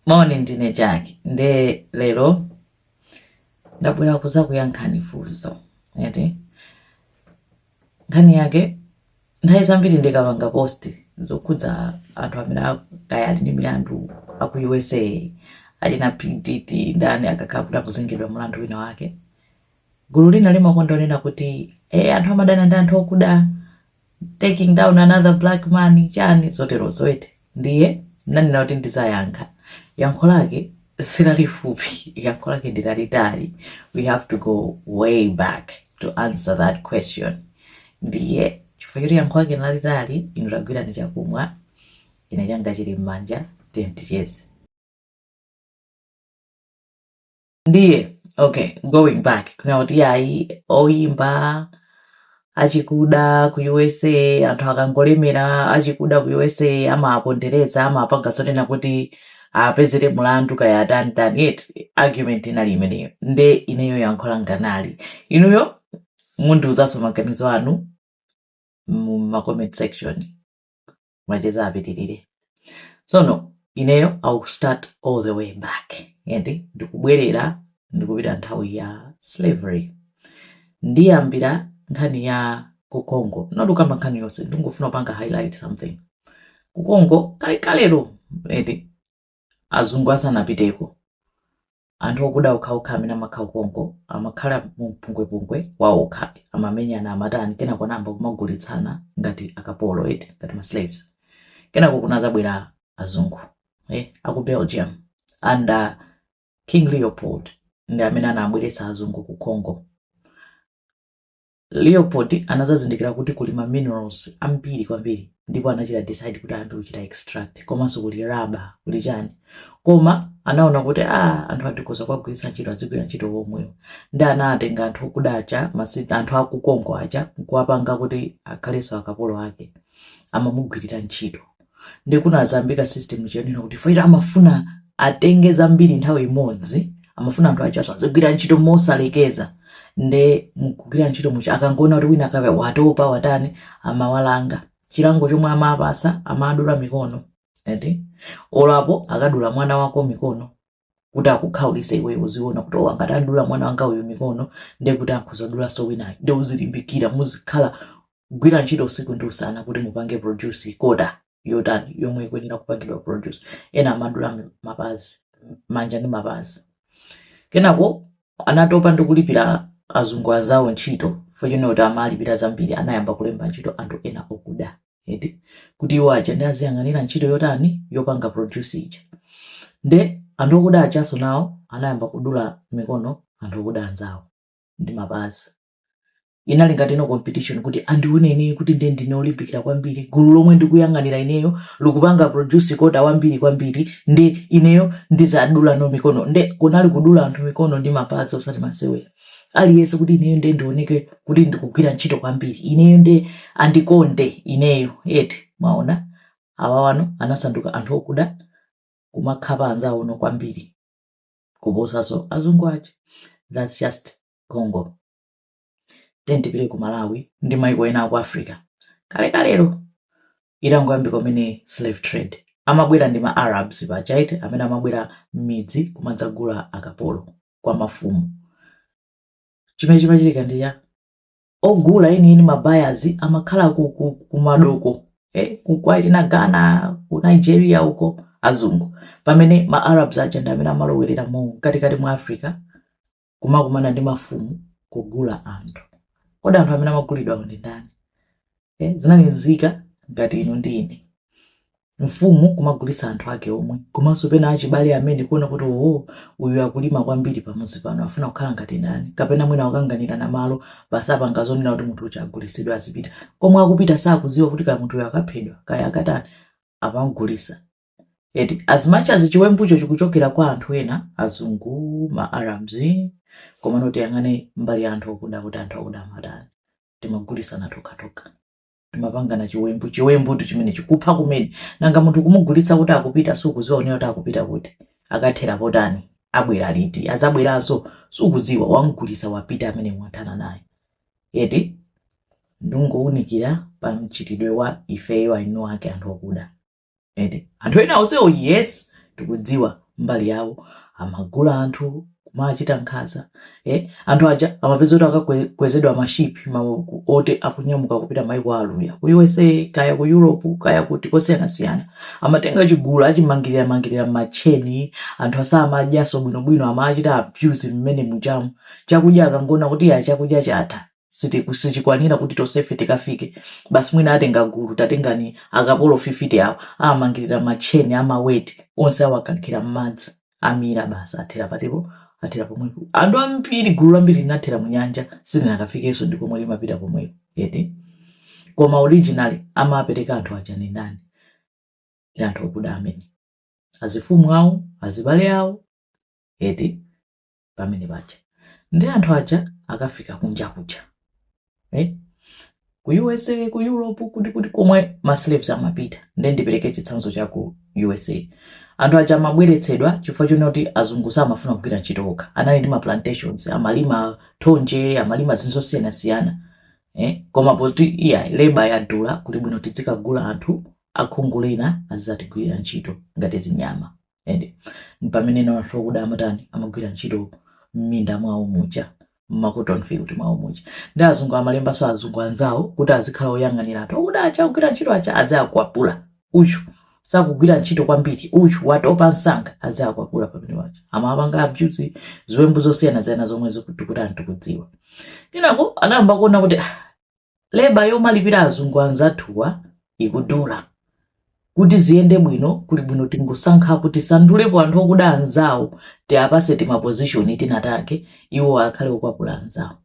Morning ndine Jack. Nde lero ndabwera kuza kuyankhani funso. Eti nkhani yake nthawi zambiri ndikapanga post zokhudza anthu amene kaya ali ndi milandu aku USA achina PDD ndani akakhala kuzengedwa mulandu wina wake. Gulu lina limakonda kunena kuti anthu amadana ndi anthu okuda, taking down another black man chani zotero zoete. Ndiye nanena kuti ndizayankha. Yankho lake silalifupi, yankho lake ndilalitali. We have to go way back to answer that question. Ndiye chifukwa choti yankho lake ndilalitali, inu tagwira ndi chakumwa, ine changa chili m'manja, ticheze. Ndiye, okay, going back. Kuna kuti yayi oyimba achikuda ku USA, anthu akangolemera achikuda ku USA amapondereza amapanga zonena kuti apezere mulandu kaya atani yet argument inali imeneyo. Nde ineyo yankho langa nali inuyo mundiuzanso maganizo anu mu comment section mwacheza apitirire. So no, ineyo I'll start all the way back. Yendi ndikubwerera ndikupita nthawi ya slavery. Ndiyambira nkhani ya ku Congo. Ndikamba nkhani yonse ndingofuna panga highlight something. Ku Congo kalero eti azungu asanapiteko, anthu okuda okhaokha amene amakhala ku Congo amakhala mu pungwepungwe waokha, amamenyana amatani, kenako namba kumagulitsana ngati akapolo eti ngati ma slaves. Kenako kunazabwera azungu aku Belgium under King Leopold ndi amene anabweretsa azungu ku Congo. Leopold anazazindikira kuti kuli ma minerals ambiri kwambiri, ndipo anachita decide kuti ayambe kuchita extract, komanso kuli rubber kuli chani. Koma anaona kuti anthu atikoza kwagwiritsa ntchito adzigwira ntchito omwewo. Ndi anatenga anthu okudacha masita anthu aku Congo acha kuwapanga kuti akhalenso akapolo ake amamugwirira ntchito. Ndi kunazambika system chionera kuti foita amafuna atenge zambiri nthawi imodzi, amafuna anthu achaso adzigwira ntchito mosalekeza. Nde mukugwira ntchito mucha akangona kuti wina akabe watopa watani amawalanga. Chilango chomwe amapasa amadula mikono. Eti olapo akadula mwana wako mikono kuti akukhaulise iwe uziona kuti wangatandula mwana wanga uyu mikono, nde kuti akuzadula so wina. Nde uzilimbikira muzikhala gwira ntchito usiku ndi usana kuti mupange produce koda yotani yomwe ikwenera kupangidwa produce. Ena amadula mapazi, manja ndi mapazi. Kenako anatopa ndikulipira azungu azawo ntchito fojino kuti amalipira zambiri, anayamba kulemba ntchito anthu ena okuda. Eti kuti iwo acha ndi aziyang'anira ntchito yotani yopanga produce ija. Nde anthu okuda achaso nawo anayamba kudula mikono anthu okuda anzawo ndi mapazi. Inali ngati no competition kuti andioneni kuti ndine olimpikira kwambiri, gulu lomwe ndikuyang'anira ineyo likupanga produce koda wambiri kwambiri, ndi ineyo ndizadula no mikono. Nde kunali kudula anthu mikono ndi mapazi osati masewera. Aliyense kuti ineyo nde ndioneke kuti ndikugwira ntchito kwambiri, ineyo nde andikonde ineyo. Eti mwaona awa wano anasanduka anthu okuda kumakhapa anzawo no kwambiri kuposaso azungu acha. That's just Congo. Tentipire ku Malawi ndi maiko ena ku Africa. Kalero itangoyambika kumene slave trade amabwera ndi ma Arabs pachaite amene amabwera m'midzi kumadzagula akapolo kwa mafumu. Chimene chimachitika ndiya ogula ini mabayazi amakhala ku madoko kwa china Ghana, ku Nigeria uko azungu, pamene ma Arabs acha ndi amene amalowerera mu katikati mwa Africa kumakumana ndi mafumu kugula anthu. Kodi anthu amene amagulidwa ndi ndani? Zinalizika ngati ino ndi ine. Mfumu kumagulitsa anthu ake omwe, komanso pena achibale amene kuona kuti uyu akulima kwambiri pamuzi pano afuna kukhala ngati ndani, kapena mwina wakanganira na malo pasapanga zonena kuti munthu ucha agulitsidwa azipita. Komwe akupita sakudziwa kuti kaya munthu akaphedwa kaya akatani amagulitsa. Eti as much as chiwembucho chikuchokera kwa anthu ena azungu ma Arabs, koma noti yang'ane mbali ya anthu okuda kuti anthu okuda amatani timagulitsana toka. Timapanga na chiwembu tu chimene chikupha kumene. Nanga munthu kumugulitsa kuti akupita sukudziwa unena kuti akupita kuti akathera potani, abwera liti, azabweranso sukudziwa, wamugulitsa wapita amene mwathana naye. Eti ndingounikira pa mchitidwe wa ifeyo aino ake anthu okuda. Eti anthu ena onsewo yes tikudziwa mbali yawo amagula anthu kumachita nkhanza. Anthu aja amapeza kuti akakwezedwa mashipi oti akunyamuka kupita maiko aluya ku USA kaya ku Europe kaya kuti kosiyanasiyana, amatenga chigulu achimangirira macheni, anthu asamadyaso bwinobwino amachita abuse mmene muchamu, chakudya akangona kuti ya chakudya chatha sichikwanira kuti tosefe tikafike, basi mwina atenga gulu tatengani akapolo 50 awo amangirira macheni amaweti onse awakankhira m'madzi amira basi athera patipo atera pomwepo. Anthu ambiri gulu lambiri linathera mu nyanja silinakafikenso ndi komwe limapita pomwepo. Koma originally amapereka anthu aja ni ndani? Ndi anthu okuda amene azifumu awo azibale awo pamene paja ndi anthu aja akafika kunja kuja ku USA ku Europe kuti komwe ma slaves amapita. Ndi ndipereke chitsanzo cha ku USA. Anthu aja amabweretsedwa chifukwa choti azungu samafuna kugwira ntchito okha, anali ndi ma plantations, amalima thonje, amalima zinthu zosiyanasiyana. Koma poti labor yadula kuti bwino tizikagula anthu akhungulina azizatigwirira ntchito ngati zinyama. Pamene anthu okuda amatani amagwira ntchito m'minda mwawo muja, cotton field mwawo muja. Ndi azungu amalembaso azungu anzawo kuti azikhala oyang'anira anthu okuda acha kugwira ntchito acha aziakwapula. Uyu sakugwira ntchito kwambiri, uyu watopa nsanga aziakwapula pamene paja. Amapanga abuse ziwembu zosiyanasiyana zomwe kuti anthu kudziwa. Kenako anayamba kuona kuti labor yomalipira azungu anzathuwa ikudula. Kuti ziyende bwino kuli bwino tingosankha kuti sandulepo anthu okuda anzawo tiapase tima position tinatake iwo akhale okwapula anzawo.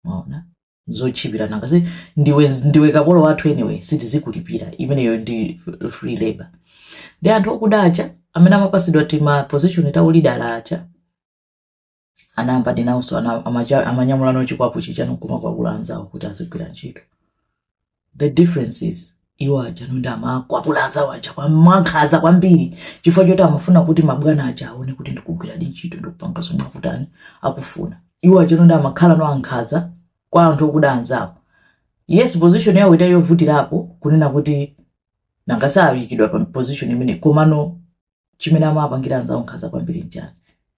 Maona zochipira nangase ndiwe kapolo wathu anyway sitizikulipira imeneyo ndi free labor. Ndi anthu okuda acha amene amapasidwa tima position taulidala acha anayamba dinawso amanyamulano chikwapu chichano kumakwapula anzawo kuti azigwira ntchito. The difference is iwo aja nonda amakwapula anzawo acha kwamakhaza kwambiri chifukwa choti amafuna kuti mabwana aja aone kuti ndikugwira ntchito ndikupanga zomwe afutani akufuna. Iwo aja nonda amakhala no ankhaza kwa anthu okuda anzawo. Yes, position yawo ita yovutirapo kunena kuti nangasawikidwa pa position imene komano chimene amapangira anzawo nkhaza kwambiri njani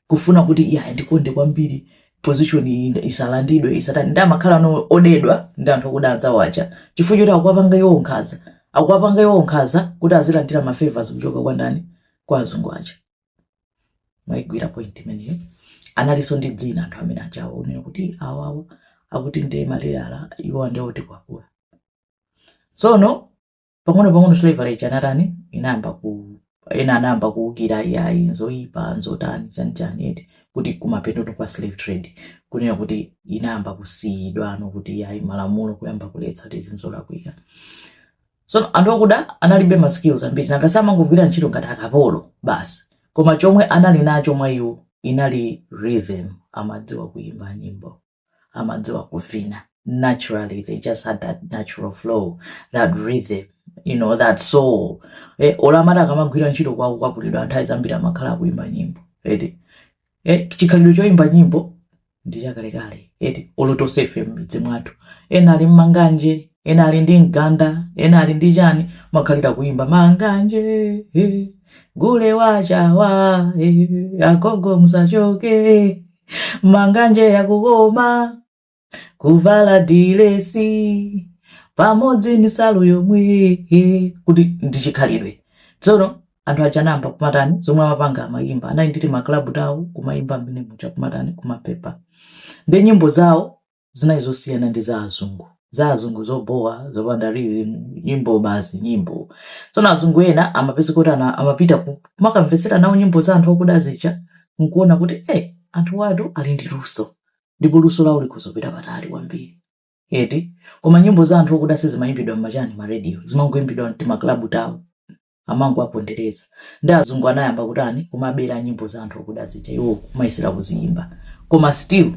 kufuna kuti ndikonde kwambiri position isalandidwe isatani. Ndi amakhala no odedwa ndi anthu okuda anzawo acha chifukwa choti akuwapanga iwo nkhaza kuti azilandira ma favors kuchoka kwa ndani? Kwa azungu acha. Maigwira point imeneyo. Analiso ndi dzina anthu amene achawo onena kuti awawa akuti ndi malilala iwo ndi oti kwapula. Sono pang'ono slavery chanatani inayamba kuukira nzoyipa nzotani chanchani kuti kumapeto kwa slave trade kunena kuti inayamba kusiyidwa kuti malamulo kuyamba kuletsa tizolakwika. So anthu okuda analibe ma skills ambiri nangasama kugwira ntchito ngati akapolo basi, koma chomwe anali nacho mwa iwo inali rhythm. Amadziwa kuimba nyimbo, amadziwa kuvina. Naturally they just had that natural flow, that rhythm, that soul. Olamada kamagwira ntchito kwawo kwapulidwa anthu azambiri amakhala kuimba nyimbo. Chikhalidwe choimba nyimbo ndi chakalekale. Olotosefe m'midzi mwathu. Ena ali mmanganje, ena ali ndi mganda, ena ali ndi chani, makhalira kuimba manganje, gule wachawa, agogo musachoke, manganje yakugoma, kuvala dilesi, pamodzi ni salu yomwe, kuti ndi chikhalidwe. Tsono anthu achanamba kumatani zomwe amapanga amayimba anali nditi maklabu tawo kumayimba mmene mucha kumatani kumapepa. Ndi nyimbo zawo zinali zosiyana ndi za azungu zobowa zopanda rhythm, nyimbo basi nyimbo. Tsono azungu ena amapeza kuti amapita kumakamvetsera nawo nyimbo za anthu okuda zicha nkuona kuti anthu watu ali ndi luso, ndipo luso lawo likuzopita patali kwambiri. Koma nyimbo za anthu okuda sizimayimbidwa m'machani ma radio, zimangoyimbidwa ndi maklabu tawo amango apondereza. Ndi azungu anayamba kutani kumabera nyimbo za anthu okuda zicha iwo kumayisira kuziyimba, koma still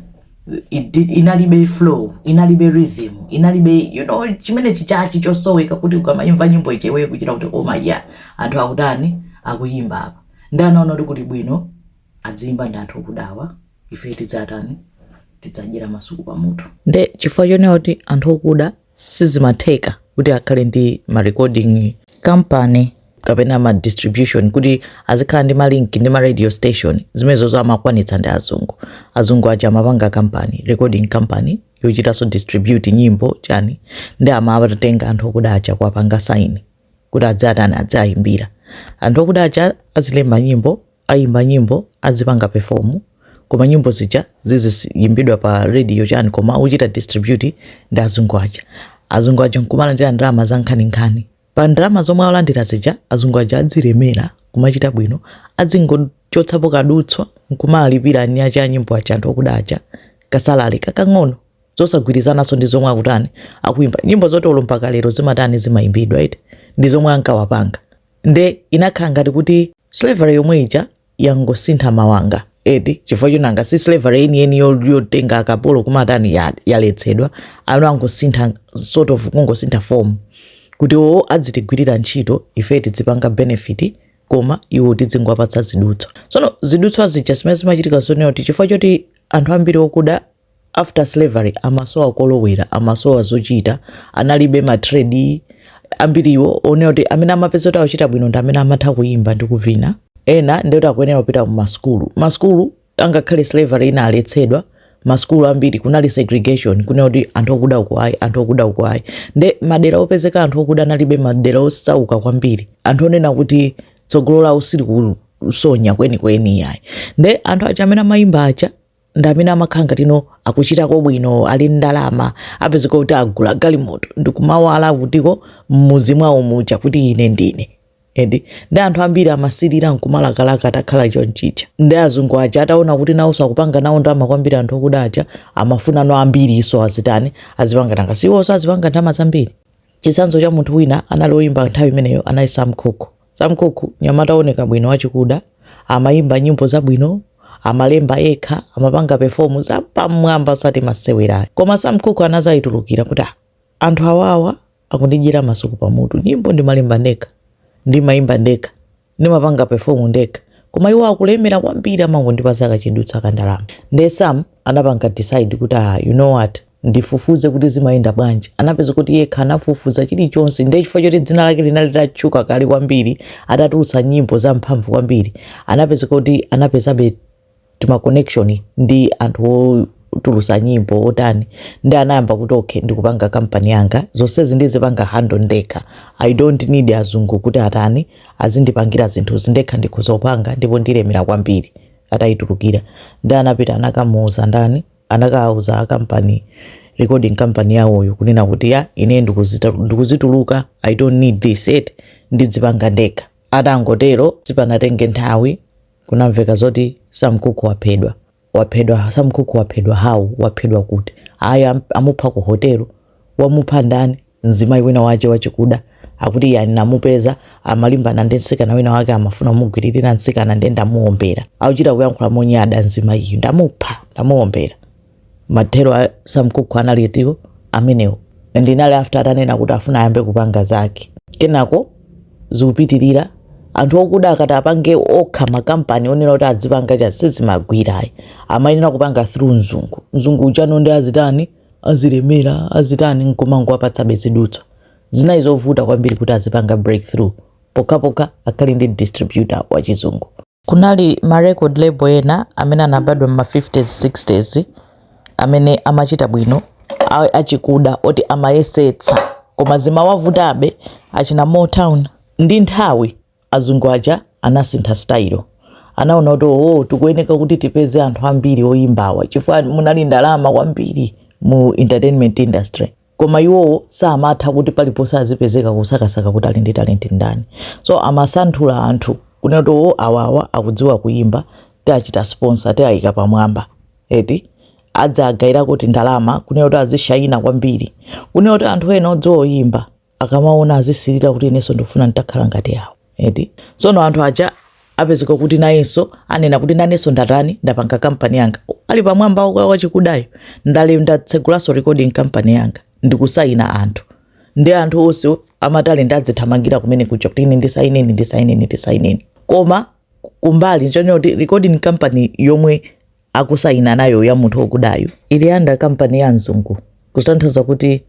inalibe flow, inalibe rhythm, inalibe chimene chichachi chosoweka kuti ukamayimva nyimbo ichewe kuchita kuti anthu akutani akuyimba apa. Ndi anaona kuti bwino adzimba ndi anthu okudawa ife tidzatani tidzajira masuku pamutu. Ndi chifukwa chonena kuti anthu okuda sizimatheka kuti akhale ndi ma recording company kapena ma distribution kuti azikhala ndi malink ndi ma radio station zimenezo amakwanitsa ndi azungu aja amapanga company recording company yochitanso distribute nyimbo chani ndi amatenga anthu okudacha kuwapanga sign kuti adzayimbira anthu okudacha azilemba nyimbo ayimba nyimbo azipanga perform koma nyimbo zija ziziyimbidwa pa radio chani koma uchita distribute ndi azungu aja nkumala ndi ndalama za nkhani pa ndalama zomwe alandira zija azungu aja adzilemera kumachita bwino adzingochotsapo kadutswa nkumalipira ani acha nyimbo acha anthu okudacha kasalale kakang'ono zosagwirizanaso ndi zomwe akutani akuimba nyimbo zotolo mpaka lero zimatani zimayimbidwa iti ndi zomwe ankawapanga nde inakhala ngati kuti slavery yomwe ija yangosintha mawanga edi chifukwa chonanga si slavery yeniyeni yotenga akapolo kumatani yaletsedwa angosintha sort of kungosintha form kuti owo adzitigwirira ntchito ife tidzipanga benefit koma iwo tidzingowapatsa zidutswa sono zidutswa zija zimene zimachitika zonoti chifukwa choti anthu ambiri okuda after slavery amasowa kolowera amasowa zochita analibe matrade ambiriwo onena kuti amene amapeza kuti akuchita bwino ndi amene amatha kuimba ndi kuvina ena ndi kuti akuyenera kupita mu maskulu angakhale slavery inaletsedwa maskulu ambiri kunali segregation kuna kuti anthu okuda uko ayi nde madera opezeka anthu okuda analibe madera osauka kwambiri anthu onena kuti tsogolo lawo sili kusonya kweni yayi nde anthu aja amene amayimba aja ndi amene amakhala ngati akuchitako bwino ali ndalama apezeka kuti agula galimoto ndikumawala kutiko mmuzi mwawo muja kuti ine ndine edi ndi anthu ambiri amasirira nkumalakalaka atakhala chonchicha ndi azungu aja ataona kuti nawonso akupanga nawo ndalama kwambiri anthu okudacha amafuna no ambiri iso azitani azipanga nanga siwonso azipanga ndalama zambiri chitsanzo cha munthu wina anali oyimba nthawi imeneyo anali Sam Cooke nyamata aoneka bwino wachikuda amayimba nyimbo zabwino amalemba yekha amapanga perform zapamwamba sati masewera koma Sam Cooke anazayitulukira kuti anthu awawa akundijira masuku pamutu nyimbo ndimalemba ndekha ndimayimba ndekha ndimapanga perform ndekha koma iwo akulemera kwambiri amangondipatsa kachidutsa kandalama nde Sam anapanga decide kuti you know what ndifufuze kuti zimayenda bwanji anapeza kuti yekha anafufuza chilichonse nde chifukwa choti dzina lake linali litatchuka kale kwambiri atatulutsa nyimbo zamphamvu kwambiri anapeza kuti anapezabe tuma connection ndi anthu otulutsa nyimbo otani ndi anayamba kuti okay ndikupanga company yanga zonsezi ndizipanga handle ndekha I don't need azungu kuti atani azindipangira zinthu ndekha ndikuzopanga ndipo ndilemera kwambiri atayitulukira ndi anapita anakamuuza ndani anakauza company recording company yawoyo kunena kuti ine ndikuzituluka I don't need this it ndizipanga ndekha atangotero zipanatenge nthawi kunamveka zoti Sam Cooke waphedwa Sam Cooke waphedwa kuti aya amupha ku hotel wamupha ndani mzimayi wina wache wachikuda akuti yani namupeza amalimbana ndi nsikana wina wake amafuna kumugwiririra nsikana ndi ndamuombera akuchita kuyankhula monyada mzimayi ndamuombera mathero a Sam Cooke analitiwo amenewo ndinali after atanena kuti afuna ayambe kupanga zake kenako zikupitirira anthu okuda akati apange okha makampani onena kuti adzipanga cha sizimagwirayi amayenera kupanga through mzungu uchano ndi azitani azilemera azitani nkumango apatsa bezidutswa zinayi zovuta kwambiri kuti azipanga breakthrough pokapoka akhali ndi distributor wa chizungu kunali ma record label ena amene anabadwa ma 50s 60s amene amachita bwino achikuda oti amayesetsa koma zimawavutabe achina Motown ndi nthawi azungu aja anasintha style anaona kuti tikuyeneka kuti tipeze anthu ambiri oyimbawa chifukwa munali ndalama kwambiri mu entertainment industry koma iwowo samatha kuti paliponse azipezeka kusakasaka kuti ali ndi talent ndani so amasanthula anthu kunena kuti awawa akudziwa kuimba tiachita sponsor tiayika pamwamba eti adzagaira kuti ndalama kunena kuti azishayina kwambiri kunena kuti anthu ena odziwa oyimba akamaona azisirira kuti inenso ndikufuna nditakhala ngati yawo eti sono anthu aja apezeka kuti nayenso anena kuti nanenso ndatani ndapanga company yanga ali pamwamba wachikudayo ndatsegulaso recording company yanga ndikusayina anthu ndi anthu onse amatali ndadzithamangira kumene kuja kuti ine ndisaineni koma kumbali nchonyo kuti recording company yomwe akusayina nayo ya munthu okudayo ili under company ya mzungu kutanthauza kuti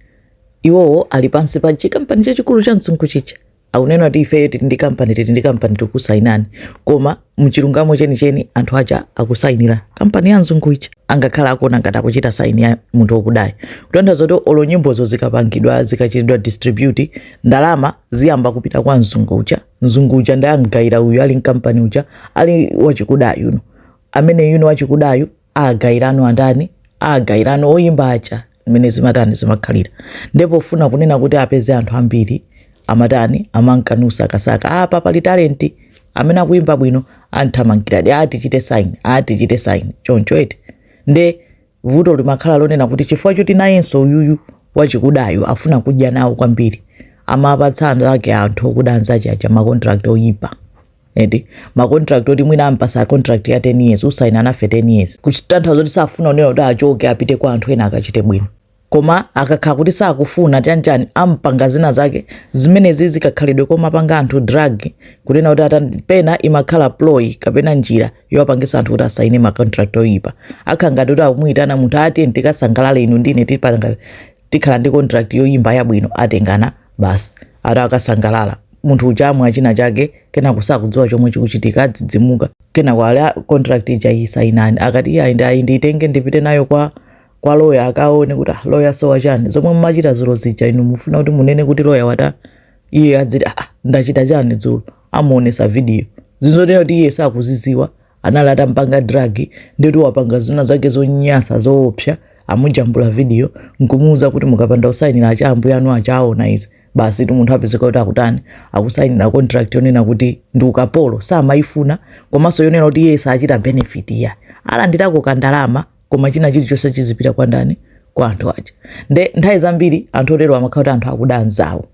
iwowo ali pansi pa chikampani chachikulu cha mzungu chicha akunena kuti ife ndi company tikusainani, koma mchilungamo chenicheni anthu aja akusainira company ya mzungu ija, angakhala akuona ngati akuchita saini ya munthu wokudayo. Kutanthauza kuti olo nyimbozo zikapangidwa zikachitidwa distribute, ndalama ziyamba kupita kwa mzungu uja ndiye angayira uyu ali company uja ali wachikudayo, amene yuno wachikudayo agayirano andani, agayirano oyimba aja imene zimakhalira. Ndipo ufuna kunena kuti apeze anthu ambiri amatani amankanusa kasaka apa pali talent amene akuimba bwino anthamangira tichite sign choncho eti. Nde vuto limakhala lonena kuti chifukwa choti nayenso uyuyu wachikudayo afuna kudya nawo kwambiri, amapatsa ake anthu okudanza aja ma contract oyipa. Edi ma contract oti mwina ampasa contract ya 10 years usaina nafe 10 years, kutanthauza kuti safuna unena kuti achoke apite kwa anthu ena akachite bwino. Koma akakhala kuti sakufuna chanjani ampanga zina zake zimene zikakhalidwe koma panga anthu drug, kunena kuti atapena imakhala ploy kapena njira yowapangisa anthu kuti asaine ma contract oyipa. Akhangati kuti akumuyitana munthu ati tikasangalale inu ndine tikhala ndi contract yoyimba yabwino, atengana basi ati akasangalala munthu uja mwachina chake kena kusakudziwa chomwe chikuchitika adzidzimuka kena kwa contract ija isainani akati ya nditenge ndipite nayo kwa lawyer akaone kuti lawyer so wachani zomwe mmachita zulo zija inu mufuna kuti munene kuti lawyer wata iye adziti ndachita chani dzulo, amuonesa video zinzotera kuti iye sakuziziwa anali atampanga drug ndeti wapanga zina zake zonyasa zoopsa, amujambula video nkumuuza kuti mukapanda usainira achambu yanu achaona izi basi tu munthu apezeka kuti akutani akusainira contract yonena kuti ndi ukapolo samaifuna, komanso yonena kuti iye sachita benefit ya alandirako kandalama, koma china chilichonse chizipita kwa ndani, kwa anthu aja. Nde nthawi zambiri anthu otero amakhala kuti anthu akudanzawo.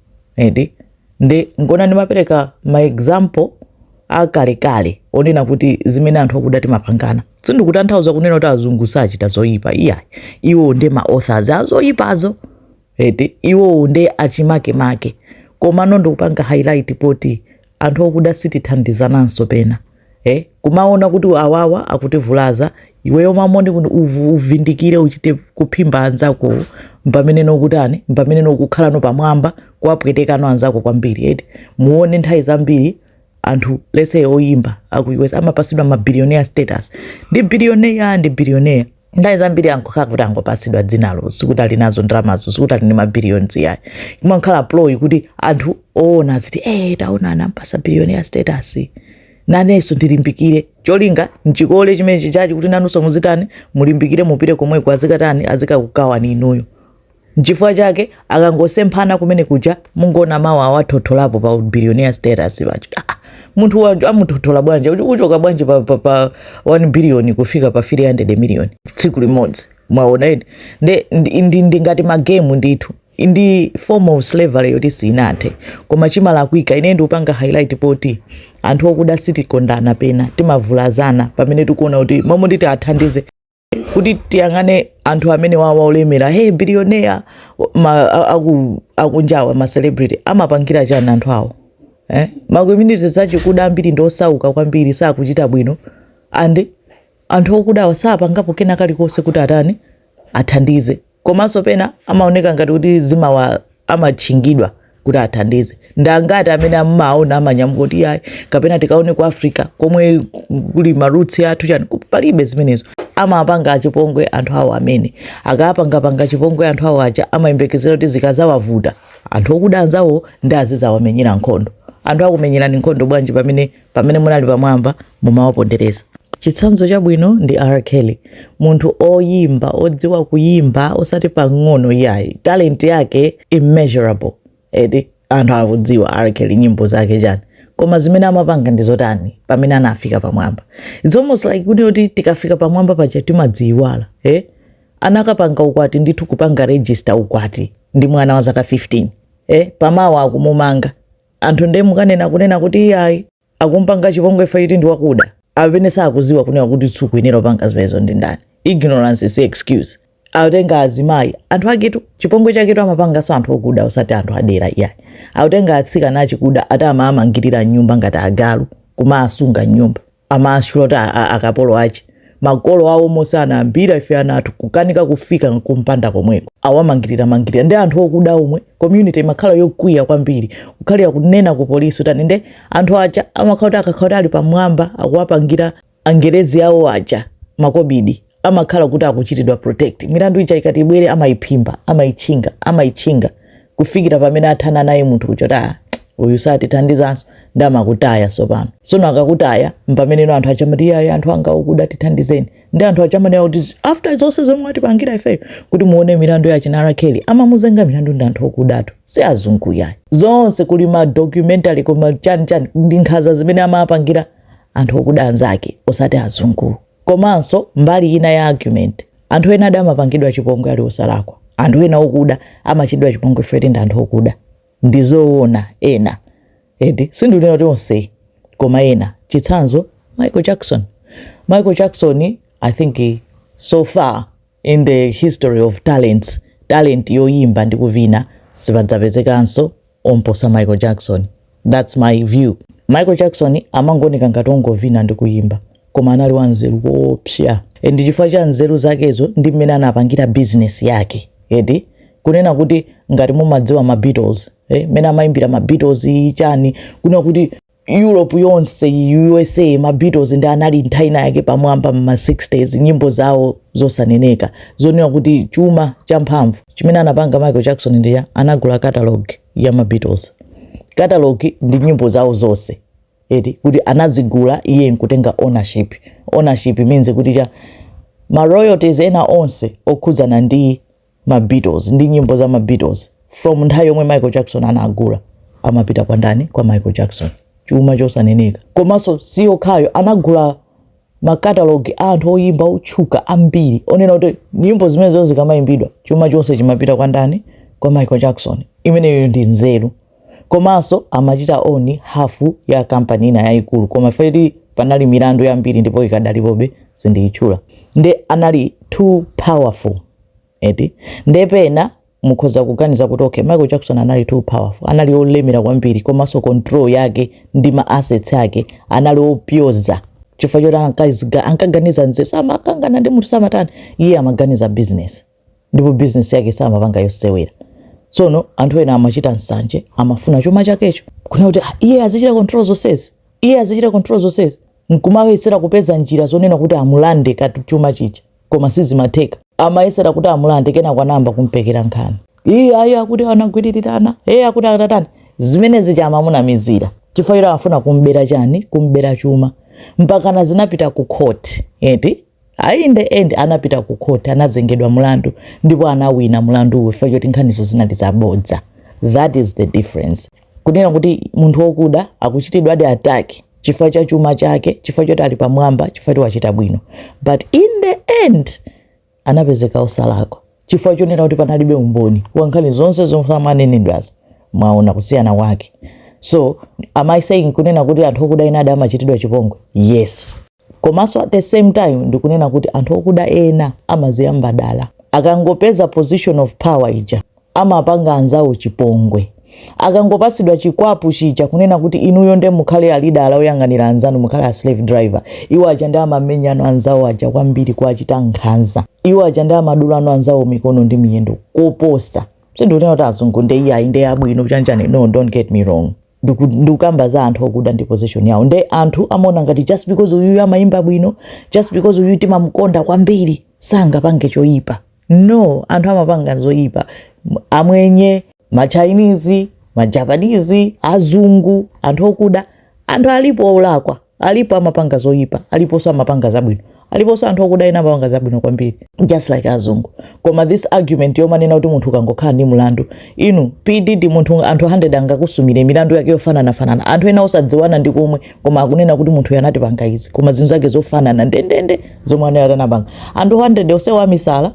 Nde ngona ndimapereka ma example akalekale onena kuti zimene anthu akuda timapangana. Sindikutanthauza kunena kuti azungu sachita zoyipa, iwo nde ma authors azoyipazo. Iwo nde achimakemake, koma nondo kupanga highlight poti anthu okuda sitithandizananso pena. Kumaona kuti awawa akutivulaza, iweyo mamoni uvindikire uchite kuphimba anzako mpamene nokutani, mpamene nokukhala no pamwamba kuwapwetekano anzako kwambiri. Muone nthawi zambiri anthu lese oyimba akuiweza amapasidwa ma billionaire status, ndi billionaire nthawi zambiri ankokhala kuti angopasidwa dzinalo sikuti ali nazo ndramazo, sikuti ali ndi ma billions yayi, imakhala ploy kuti anthu oona ziti taona anampasa billionaire status nanenso ndilimbikire, cholinga nchikole chimene chichachi kuti nanunso muzitani mulimbikire mupite komwe kwazikatani azikakukawani inuyo. Nchifukwa chake akangosemphana kumene kuja mungona mawu awathotolapo pa billionaire status pacho. Munthu wajo amuthothola bwanje uchoka bwanje pa 1 billion kufika pa 300 million tsiku limodzi, mwaona edi. Ndi ngati magemu ndithu indi form of slavery yoti sinathe, koma chimalakwika ine ndikupanga highlight poti anthu okuda sitikondana pena timavulazana pamene tikuona kuti momwe nditi athandize kuti tiyang'ane anthu amene wawa olemera billionaire akunjawa ma celebrity amapangira chani anthu awo. Ma community zachikuda ambiri ndosauka kwambiri sakuchita bwino, andi anthu okudawa sapangapo kena kalikonse kuti atani athandize, komanso pena amaoneka ngati kuti amachingidwa kuti athandize. Ndangati amene amaona amanyamuka kuti yayi kapena tikaone ku Africa komwe kuli maroots athu chani palibe zimenezo. Amapanga achipongwe anthu awo amene akapanga chipongwe anthu awo aja amayembekezera kuti zikazawavuta anthu okudanzawo ndi azizawamenyera nkhondo. Anthu akumenyerani nkhondo bwanji pamene munali pamwamba mumawapondereza. Chitsanzo chabwino ndi R. Kelly, munthu oyimba odziwa kuyimba osati pang'ono yayi, talent yake immeasurable. Anthu akudziwa R. Kelly nyimbo zake chani, koma zimene amapanga ndizotani pamene anafika pamwamba. It's almost like kuti tikafika pamwamba paja timadziiwala. Anakapanga ukwati ndithu kupanga register ukwati ndi mwana wa zaka 15. Pamawa akumumanga anthu nde mukanena kunena kuti yayi akumpanga chipongwe faiti ndi wakuda, amene sakuziwa kunena kuti tsuku inero panga zimenezo ndi ndani. Ignorance is excuse. Autenga azimayi anthu aketu chipongwe chaketu amapanga so anthu okuda osati anthu adera yayi. Autenga atsikana achikuda ati amamangirira nyumba ngati agalu kuma asunga nyumba, amashulota akapolo achi makolo awo mosana ambira ife anatu kukanika kufika kumpanda komweko awamangirira ndi anthu okuda omwe community makhala yokwiya kwambiri kukhalira kunena ku polisi utani nde anthu aja amakhala akakhala ali pamwamba akuwapangira angerezi awo aja makobidi amakhala kuti akuchitidwa protect milandu ija ikati ibwere amaichinga kufikira pamene athana naye munthu kuchota uyu satithandizanso ndamakutaya sopano sono akakutaya mpamene anthu achamati ya anthu anga okuda tithandizeni ndi anthu achamane kuti after zonse zomwe atipangira ifeyo kuti muone milandu ya Chinara Kelly amamuzenga milandu ndi anthu okudatu si azungu yayi zonse kuli ma documentary koma chani ndi nkhaza zimene amapangira anthu okuda anzake osati azungu. Komanso mbali ina ya argument anthu ena amapangidwa chipongwe ali osalakwa anthu ena okuda amachidwa chipongwe fete ndi anthu okuda ndizoona ena edi sindunena tonse koma ena chitsanzo Michael Jackson I think so far in the history of talent yoyimba ndi kuvina sipadzapezeka omposa Michael Jackson. That's my view. Michael Jackson amangooneka ngati ongovina ndi kuyimba koma anali wanzeru wopsya ndi chifukwa cha nzeru zakezo ndi mmene anapangira business yake edi kunena kuti ngati mumadziwa ma Beatles mena amayimbira ma Beatles chani kuna kuti Europe yonse USA ma Beatles ndi anali nthaina yake pamwamba ma 60s nyimbo zawo zosaneneka zonena kuti chuma cha mphamvu chimene anapanga Michael Jackson ndi anagula catalog ya ma Beatles. Catalog ndi nyimbo zawo zonse eti kuti anazigula iye nkutenga ownership means kuti ma royalties ena onse okhudzana ndi ma Beatles ndi nyimbo za ma Beatles from nthawi yomwe Michael Jackson anagula amapita kwa ndani kwa Michael Jackson chuma chosaneneka. Komanso siyo khayo anagula ma catalog anthu oyimba otchuka ambiri onena kuti nyimbo zimene zonse zikamayimbidwa chuma chonse chimapita kwa ndani kwa Michael Jackson. Imeneyo ndi nzeru. Komanso amachita oni hafu ya kampani ina yayikulu koma fedi panali milandu yambiri ndipo ikadalipobe sindiyichula nde anali too powerful eti ndepena mukhoza kuganiza kuti okay Michael Jackson anali too powerful anali olemera kwambiri komanso control yake ndi ma assets yake anali opyoza chifukwa choti ankaganiza nzeru samakangana ndi munthu samatani iye amaganiza business ndipo business yake samapanga yosewera. Sono anthu ena amachita nsanje amafuna chuma chakecho kuna kuti iye azichita control zonsezi nkumawesera kupeza njira zonena kuti amulande kati chuma chicha koma sizimatheka amayesera kuti amulande kena kwanamba kumpekera nkhani ayi akuti anagwirirana akuti atatani zimene zija amamunamizira chifukwa afuna kumbera chuma mpaka zinapita ku court eti in the end anapita ku court anazengedwa mulandu ndipo anawina mulandu chifukwa choti nkhanizo zinali zabodza. That is the difference. Kunena kuti munthu okuda akuchitidwa adi attack chifukwa cha chuma chake chifukwa choti ali pamwamba chifukwa wachita bwino but in the end anapezeka osalakwa chifukwa chonena kuti panalibe umboni wa nkhani zonse zomwe amanenedwazo mwaona kusiyana wake. So am I saying kunena kuti anthu okuda ena amachitidwa chipongwe? Yes. Komanso at the same time ndikunena kuti anthu okuda ena amaziyamba dala akangopeza position of power ija amapanga anzawo chipongwe akangopasidwa chikwapu chija kunena kuti inuyo nde mukhale alidala oyang'anira anzanu mukhale a slave driver iwo aja ndi amamenyano anzawo aja kwambiri kuachita nkhanza iwo aja ndi amadulano anzawo mikono ndi miyendo koposa sindikuti kuti azungu nde iyayi nde abwino chanjani no don't get me wrong ndikukamba za anthu okuda ndi position yawo nde anthu amaona ngati just because uyu amayimba bwino just because uyu timamukonda kwambiri sangapange choyipa. No, anthu amapanga zoyipa amwenye ma Chinese ma Japanese azungu anthu okuda anthu alipo olakwa alipo amapanga zoyipa aliponso amapanga zabwino aliponso anthu okuda ena amapanga zabwino kwambiri just like azungu. Koma this argument yomanena kuti munthu kangokhala ndi mulandu inu PDD munthu anthu 100 angakusumire milandu yake yofanana anthu ena osadziwana ndi komwe koma akunena kuti munthu yanati panga izi koma zinthu zake zofanana ndendende zomwe anapanga anthu 100 osewa misala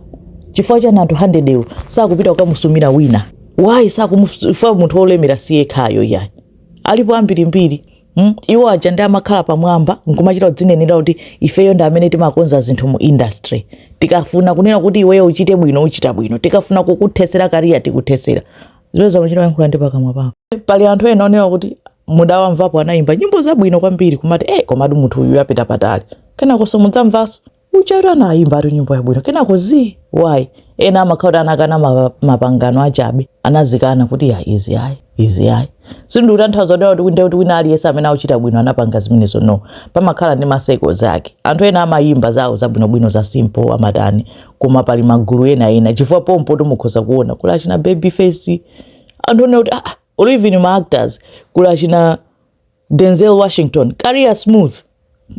chifukwa cha anthu 100 ewo sakupita kukamusumira wina. Why sakumufa munthu olemera siye khayo yayi alipo ambirimbiri iwo aja ndi amakhala pamwamba nkumachita kudzinenera kuti ifeyo ndi amene timakonza zinthu mu industry tikafuna kunena kuti iweyo uchite bwino uchita bwino tikafuna kukuthesera kariya tikuthesera zimene zamachita yankhula ndi pakamwa pako. Pali anthu ena onena kuti mudawamvapo anayimba nyimbo zabwino kwambiri kumati komatu munthu uyu apita patali kenako mudzamvaso ucharo anaimba ari nyimbo yabwino kenako zi why ena amakhala anakana mapangano achabe anazikana kuti ya izi ayi sindu utanthauza kuti wina aliyese amene akuchita bwino anapanga zimenezo no pamakhala ndi maseko zake anthu ena amayimba zawo zabwinobwino za simple amatani koma pali magulu ena chifukwa pompo timukhoza kuona kula china Babyface anthu ene kuti or even ma actors kula china Denzel Washington career smooth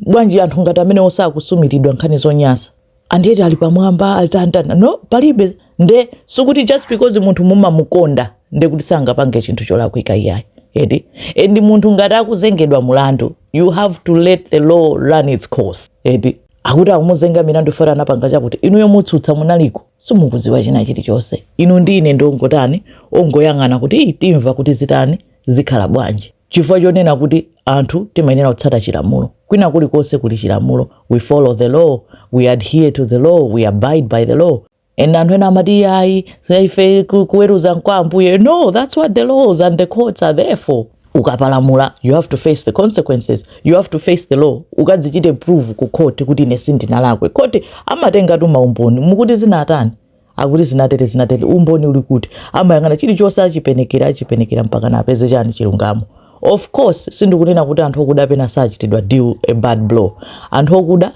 bwanji anthu ngati amene osakusumiridwa nkhani zonyasa andiyeti ali pamwamba altantana no palibe nde sukuti just because munthu mumamukonda nde kuti sangapange chinthu cholakwika iyayi edi endi munthu ngati akuzengedwa mulandu you have to let the law run its course edi akuti akumuzenga milandu fora anapanga chakuti inuyo mutsutsa munaliko simukuziwa china chilichonse inu ndi ine ndongotani ongoyang'ana kuti timva kuti zitani zikhala bwanji chifukwa chonena kuti anthu timayenera kutsata chilamulo kwina kulikonse kuli chilamulo we follow the law we adhere to the law we abide by the law and anthu ena amati ayi ife kuweruza kwa ambuye no that's what the laws and the courts are there for ukapalamula you have to face the consequences you have to face the law ukadzichite prove ku court kuti ine sindinalakwe court amatenga tu maumboni mukuti zinatani akuti zinatere umboni uli kuti amayang'ana chilichonse achipenekera mpaka napeze chani chilungamo. Of course sindikunena kuti anthu okuda pena sachitidwa deal a bad blow anthu okuda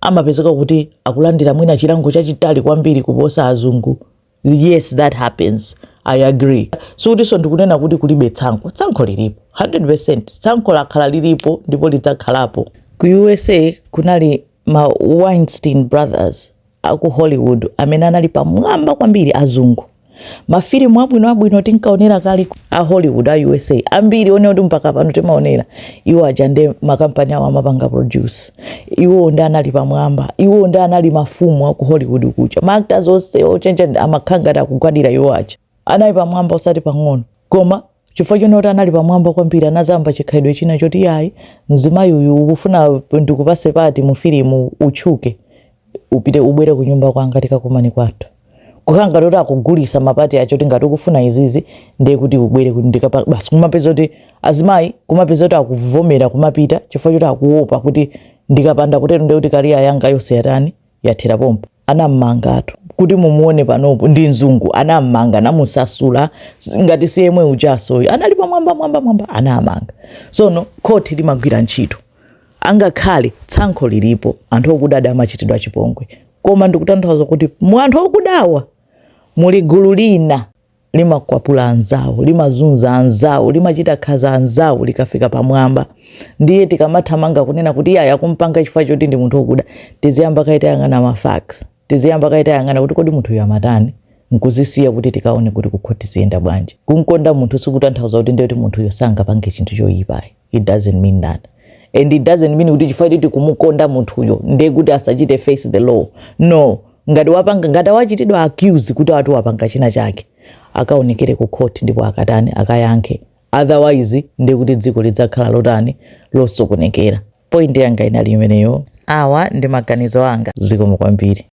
amapezeka kuti akulandira mwina chilango chachitali kwambiri kuposa azungu. Yes, that happens, I agree. So ndiso ndikunena kuti kulibe tsankho lilipo 100%. Tsankho lakhala lilipo ndipo lidzakhalapo. Ku USA kunali ma Weinstein brothers aku Hollywood amene anali pamwamba kwambiri azungu. Mafilimu abwino tinkaonera kali a Hollywood a USA ambiri one kuti mpaka pano timaonera iwo ajande makampani awo amapanga produce iwo ndi anali pamwamba iwo ndi anali mafumu aku Hollywood kucha ma actors onse ochenja amakhanga akugwadira iwo acha anali pamwamba usati pang'ono koma chifukwa chonoti anali pamwamba kwambiri anazamba chikhaidwe china choti yayi mzimayi uyu ukufuna ndikupase pati mu filimu utchuke upite ubwere ku nyumba kwanga tikakumani kwathu kukanga tota akugulisa mapati acho tingati ukufuna izizi ndiye kuti ubwere kuti ndikapa basi kumapeza kuti azimayi kumapeza kuti akuvomera kumapita chifukwa choti akuopa kuti ndikapanda kutero ndiye kuti kariya yanga yonse yatani yathera pompo anammangatu kuti mumuone panopo ndi nzungu anammanga namusasula ngati si yemwe uchasoyo anali pamwamba anamanga sono court limagwira ntchito angakhale tsankho lilipo anthu okudada amachitidwa chipongwe koma ndikutanthauza kuti mu anthu okudawa muli gulu lina limakwapula anzawo limazunza anzawo limachita khaza anzawo likafika pamwamba ndiye tikamathamanga kunena kuti iya yakumpanga chifukwa choti ndi munthu okuda tiziyamba kaita yang'ana mafacts tiziyamba kaita yang'ana kuti kodi munthu yamatani nkuzisiya kuti tikaone kuti kukhoti ziyenda bwanji kumkonda munthu sikutanthauza kuti ndiye kuti munthu yosangapange chinthu choyipa. It doesn't mean that. And it doesn't mean kuti chifukwa choti kumukonda munthuyo ndiye kuti asachite face the law. No, ngati wapanga ngati wachitidwa accuse kuti watu wapanga china chake akaonekere ku court ndipo akatani akayankhe otherwise ndiye kuti dziko lidzakhala lotani losokonekera. Point yanga inali imeneyo. Awa ndi maganizo anga zikomo kwambiri.